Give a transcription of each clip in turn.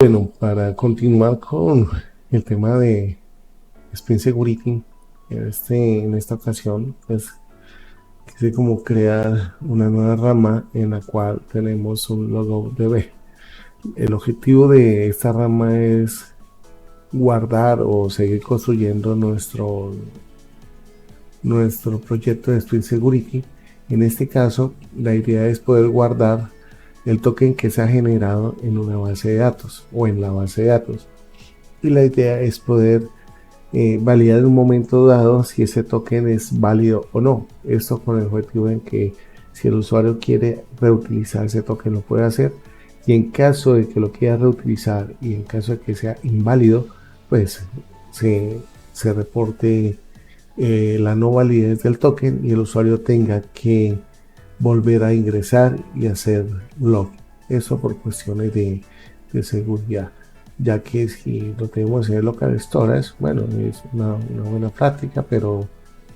Bueno, para continuar con el tema de Spring Security, en esta ocasión, pues quise como crear una nueva rama en la cual tenemos un logo DB. El objetivo de esta rama es guardar o seguir construyendo nuestro proyecto de Spring Security. En este caso, la idea es poder guardar el token que se ha generado en una base de datos o en la base de datos. Y la idea es poder validar en un momento dado si ese token es válido o no. Esto con el objetivo en que si el usuario quiere reutilizar ese token lo puede hacer, y en caso de que lo quiera reutilizar y en caso de que sea inválido, pues se reporte la no validez del token y el usuario tenga que volver a ingresar y hacer log. Eso por cuestiones de seguridad, ya que si lo tenemos en el local storage, bueno, es una buena práctica, pero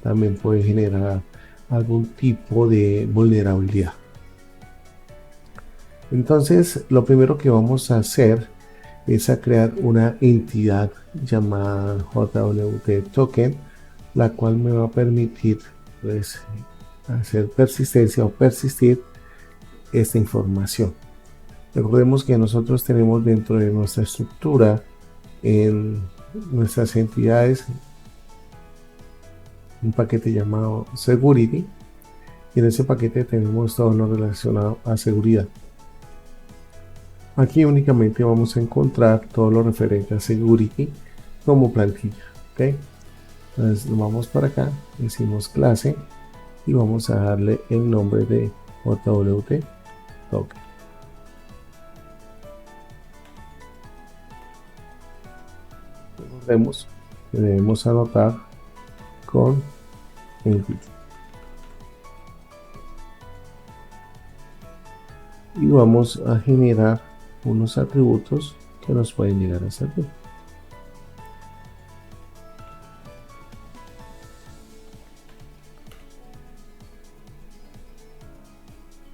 también puede generar algún tipo de vulnerabilidad. Entonces, lo primero que vamos a hacer es a crear una entidad llamada JWT Token, la cual me va a permitir pues, hacer persistencia o persistir esta información. Recordemos que nosotros tenemos dentro de nuestra estructura, en nuestras entidades, un paquete llamado Security, y en ese paquete tenemos todo lo relacionado a seguridad. Aquí únicamente vamos a encontrar todo lo referente a Security como plantilla. ¿Okay? Entonces nos vamos para acá, decimos clase y vamos a darle el nombre de JWT Token. Recordemos que debemos anotar con entity y vamos a generar unos atributos que nos pueden llegar a servir.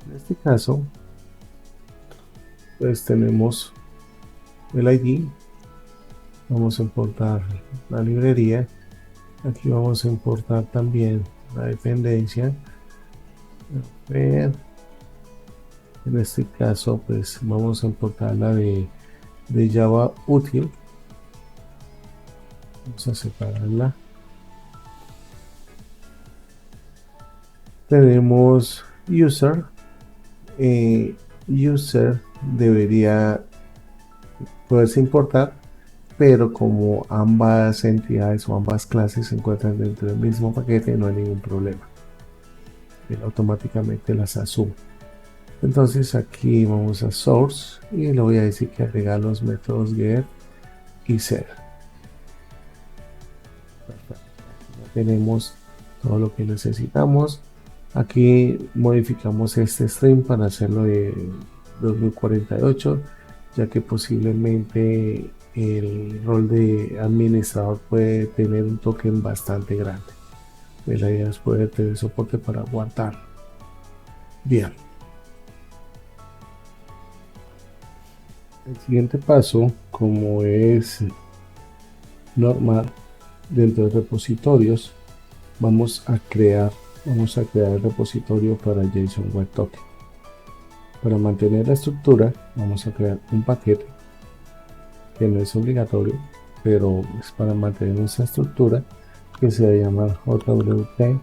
En este caso, pues tenemos el ID, vamos a importar la librería, aquí vamos a importar también la dependencia. En este caso, pues vamos a importar la de Java útil, vamos a separarla. Tenemos user, user debería poderse importar, pero como ambas entidades o ambas clases se encuentran dentro del mismo paquete, no hay ningún problema. Él automáticamente las asume. Entonces aquí vamos a source y le voy a decir que agregar los métodos get y set. Ya tenemos todo lo que necesitamos. Aquí modificamos este string para hacerlo de 2048, ya que posiblemente el rol de administrador puede tener un token bastante grande. La idea es poder tener soporte para aguantar. Bien. El siguiente paso, como es normal dentro de repositorios, vamos a crear el repositorio para JSON Web Token. Para mantener la estructura, vamos a crear un paquete que no es obligatorio, pero es para mantener nuestra estructura, que se va a llamar JWT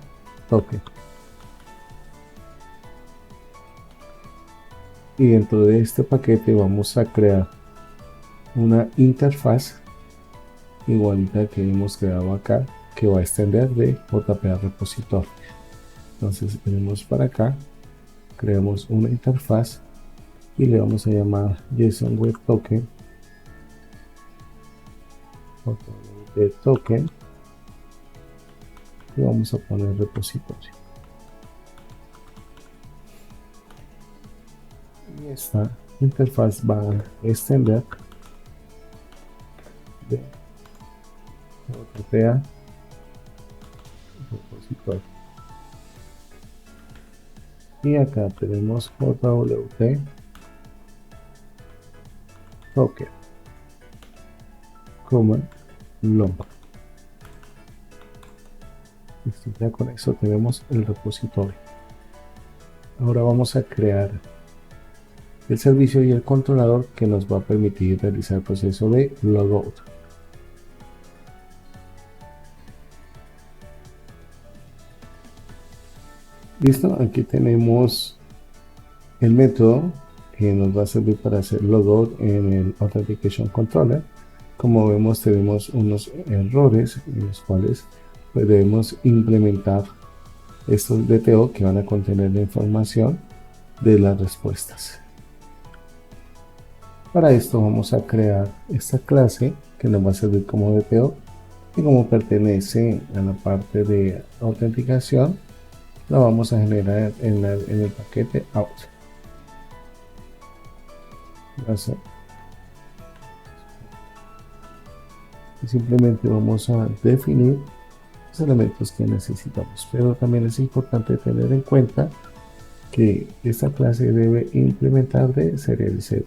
Token. Y dentro de este paquete vamos a crear una interfaz igualita que hemos creado acá, que va a extender de JPA repositorio. Entonces venimos para acá, creamos una interfaz y le vamos a llamar JSON Web Token, JWT Token, y vamos a poner repositorio. Y esta interfaz va a extender de JPA repositorio. Y acá tenemos JWT Token. coma log. Listo, ya con eso tenemos el repositorio. Ahora vamos a crear el servicio y el controlador que nos va a permitir realizar el proceso de logout. Listo, aquí tenemos el método que nos va a servir para hacer logout en el Authentication Controller. Como vemos, tenemos unos errores en los cuales pues, debemos implementar estos DTO que van a contener la información de las respuestas. Para esto vamos a crear esta clase que nos va a servir como DTO, y como pertenece a la parte de autenticación, la vamos a generar en el paquete out. Y simplemente vamos a definir los elementos que necesitamos, pero también es importante tener en cuenta que esta clase debe implementar de serializado.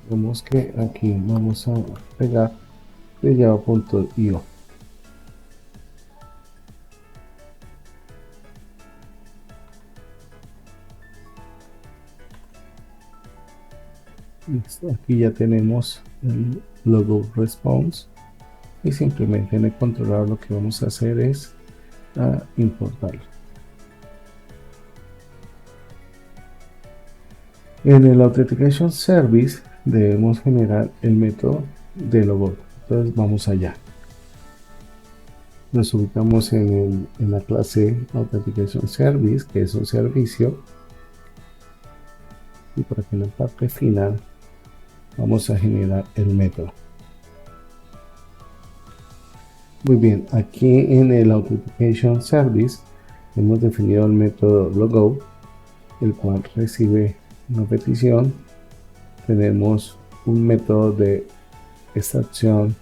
Vemos que aquí vamos a pegar de java.io. Listo, aquí ya tenemos el logo response y simplemente en el controlador lo que vamos a hacer es importarlo. En el Authentication Service debemos generar el método de logout. Entonces vamos allá. Nos ubicamos en la clase Authentication Service, que es un servicio. Y por aquí en la parte final vamos a generar el método. Muy bien, aquí en el Authentication Service hemos definido el método logout, el cual recibe una petición. Tenemos un método de extracción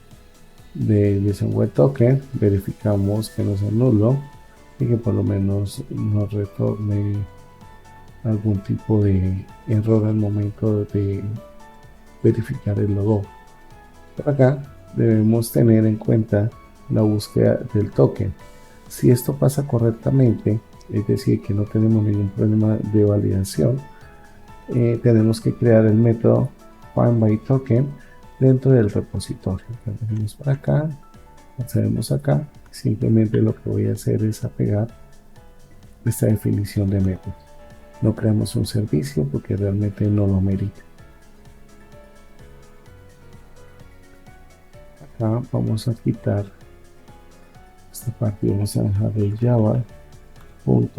de JSON Web Token, verificamos que no sea nulo y que por lo menos nos retorne algún tipo de error al momento de verificar el logo. Por acá debemos tener en cuenta la búsqueda del token. Si esto pasa correctamente, es decir, que no tenemos ningún problema de validación, tenemos que crear el método FindByToken dentro del repositorio. Venimos para acá, accedemos acá, simplemente lo que voy a hacer es apegar esta definición de método. No creamos un servicio porque realmente no lo merita. Acá vamos a quitar esta parte, vamos a dejar el java.ut.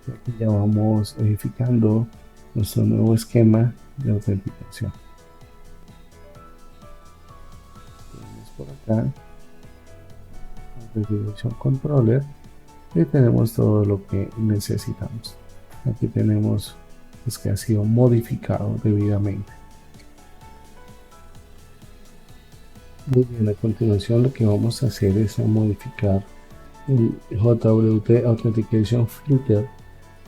Aquí ya vamos edificando nuestro nuevo esquema de autenticación. Tenemos por acá Authentication Controller y tenemos todo lo que necesitamos. Aquí tenemos pues, que ha sido modificado debidamente. Muy bien, a continuación lo que vamos a hacer es modificar el JWT Authentication Filter,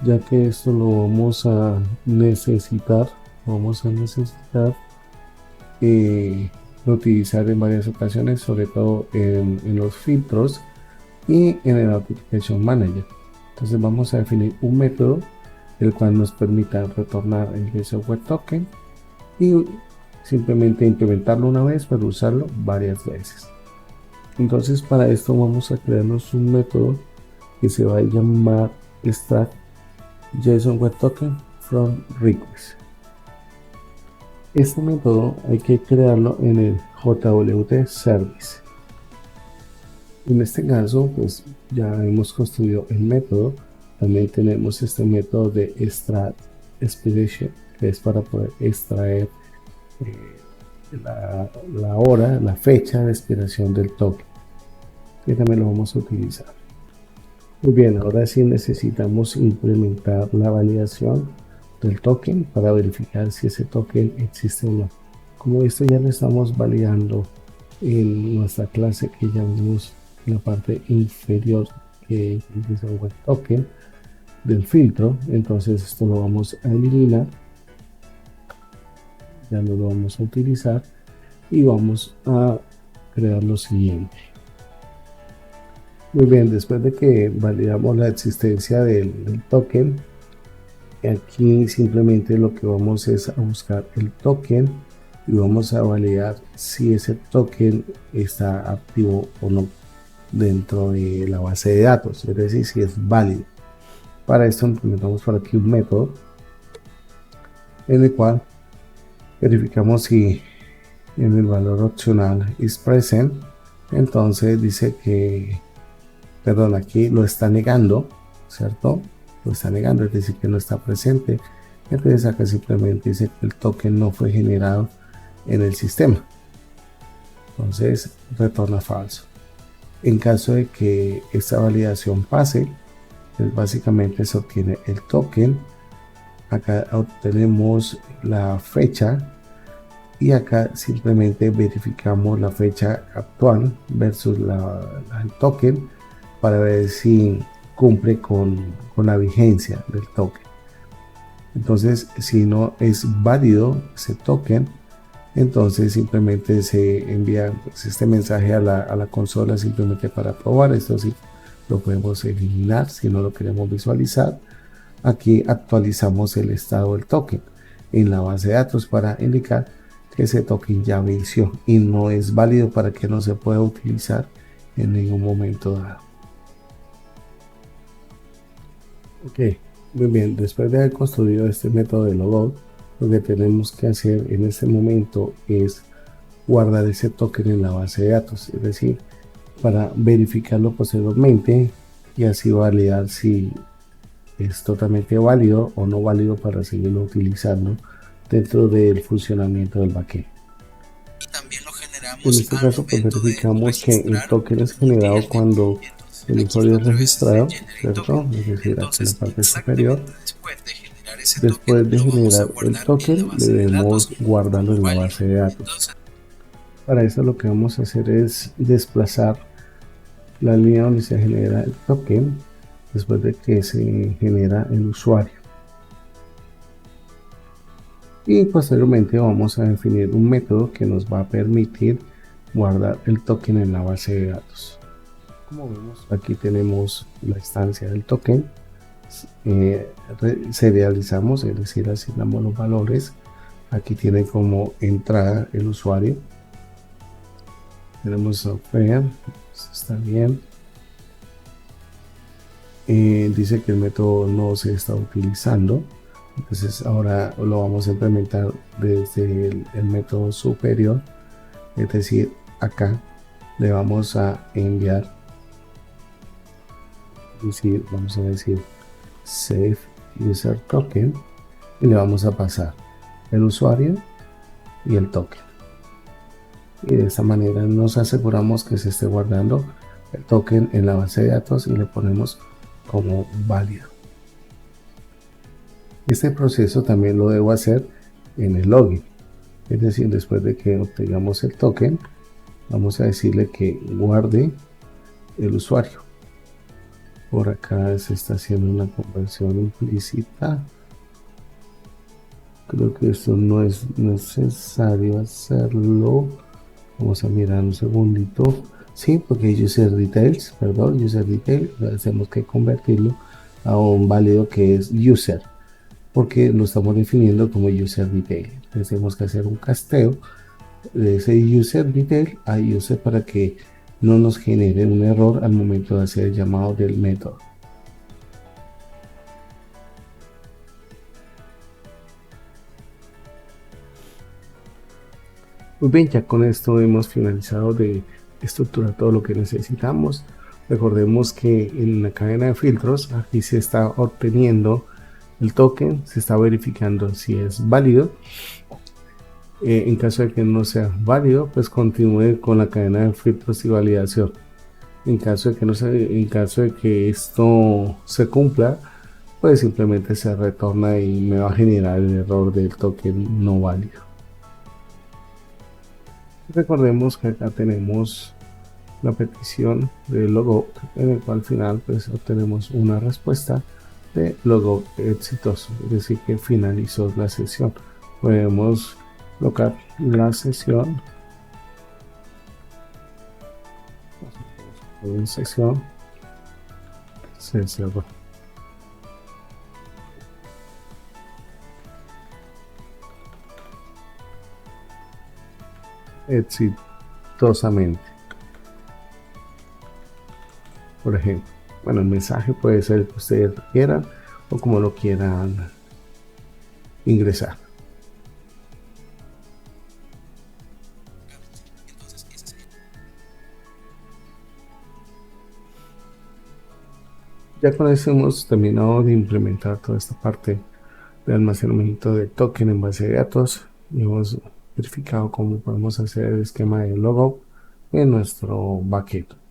ya que esto lo vamos a necesitar utilizar en varias ocasiones, sobre todo en los filtros y en el Authentication Manager. Entonces vamos a definir un método el cual nos permita retornar el JSON Web Token y simplemente implementarlo una vez para usarlo varias veces. Entonces para esto vamos a crearnos un método que se va a llamar extract JSON Web Token from request. Este método hay que crearlo en el JWT Service. En este caso pues ya hemos construido el método. También tenemos este método de extract expedition, que es para poder extraer la hora, la fecha de expiración del token. que también lo vamos a utilizar. Muy bien, ahora sí necesitamos implementar la validación del token para verificar si ese token existe o no. Como esto ya lo estamos validando en nuestra clase que llamamos en la parte inferior, que dice web token del filtro, entonces esto lo vamos a eliminar, ya no lo vamos a utilizar y vamos a crear lo siguiente. Muy bien, después de que validamos la existencia del token, aquí simplemente lo que vamos es a buscar el token y vamos a validar si ese token está activo o no dentro de la base de datos, es decir, si es válido. Para esto implementamos por aquí un método en el cual verificamos si en el valor opcional is present, entonces dice que, perdón, aquí lo está negando, ¿cierto? Lo está negando, es decir, que no está presente. Entonces acá simplemente dice que el token no fue generado en el sistema. Entonces retorna falso. En caso de que esta validación pase, pues básicamente se obtiene el token. Acá obtenemos la fecha y acá simplemente verificamos la fecha actual versus el token para ver si cumple con la vigencia del token. Entonces, si no es válido ese token, entonces simplemente se envía este mensaje a la consola simplemente para probar. Esto sí lo podemos eliminar si no lo queremos visualizar. Aquí actualizamos el estado del token en la base de datos para indicar que ese token ya venció y no es válido para que no se pueda utilizar en ningún momento dado. Ok, muy bien, después de haber construido este método de logout, lo que tenemos que hacer en este momento es guardar ese token en la base de datos, es decir, para verificarlo posteriormente y así validar si es totalmente válido o no válido para seguirlo utilizando dentro del funcionamiento del backend. En este caso, pues verificamos que el token es generado cuando el usuario es registrado, ¿cierto? Es decir, aquí en la parte superior. Después de generar el token, debemos guardarlo en la base de datos. Para eso lo que vamos a hacer es desplazar la línea donde se genera el token después de que se genera el usuario. Y posteriormente vamos a definir un método que nos va a permitir guardar el token en la base de datos. Como vemos, aquí tenemos la instancia del token. Serializamos, es decir, asignamos los valores. Aquí tiene como entrada el usuario. Tenemos software, está bien. Dice que el método no se está utilizando, entonces ahora lo vamos a implementar desde el método superior, es decir, acá le vamos a enviar, vamos a decir save user token y le vamos a pasar el usuario y el token, y de esta manera nos aseguramos que se esté guardando el token en la base de datos y le ponemos como válido. Este proceso también lo debo hacer en el login, es decir, después de que obtengamos el token vamos a decirle que guarde el usuario. Por acá se está haciendo una conversión implícita, creo que esto no es necesario hacerlo. Vamos a mirar un segundito. Sí, porque user details, perdón, user detail, tenemos que convertirlo a un válido que es user, porque lo estamos definiendo como user detail. Entonces tenemos que hacer un casteo de ese user detail a user para que no nos genere un error al momento de hacer el llamado del método. Muy bien, ya con esto hemos finalizado de estructurar todo lo que necesitamos. Recordemos que en la cadena de filtros aquí se está obteniendo el token, se está verificando si es válido. En caso de que no sea válido, pues continúe con la cadena de filtros y validación. En caso de que esto se cumpla, pues simplemente se retorna y me va a generar el error del token no válido. Recordemos que acá tenemos la petición de logout, en el cual al final pues obtenemos una respuesta de logout exitoso, es decir que finalizó la sesión. Podemos colocar la sesión en sesión, se cerró. Exitosamente, por ejemplo. Bueno, el mensaje puede ser el que ustedes quieran o como lo quieran ingresar. Ya con eso hemos terminado de implementar toda esta parte de almacenamiento de token en base de datos y hemos verificado cómo podemos hacer el esquema de logo en nuestro backend.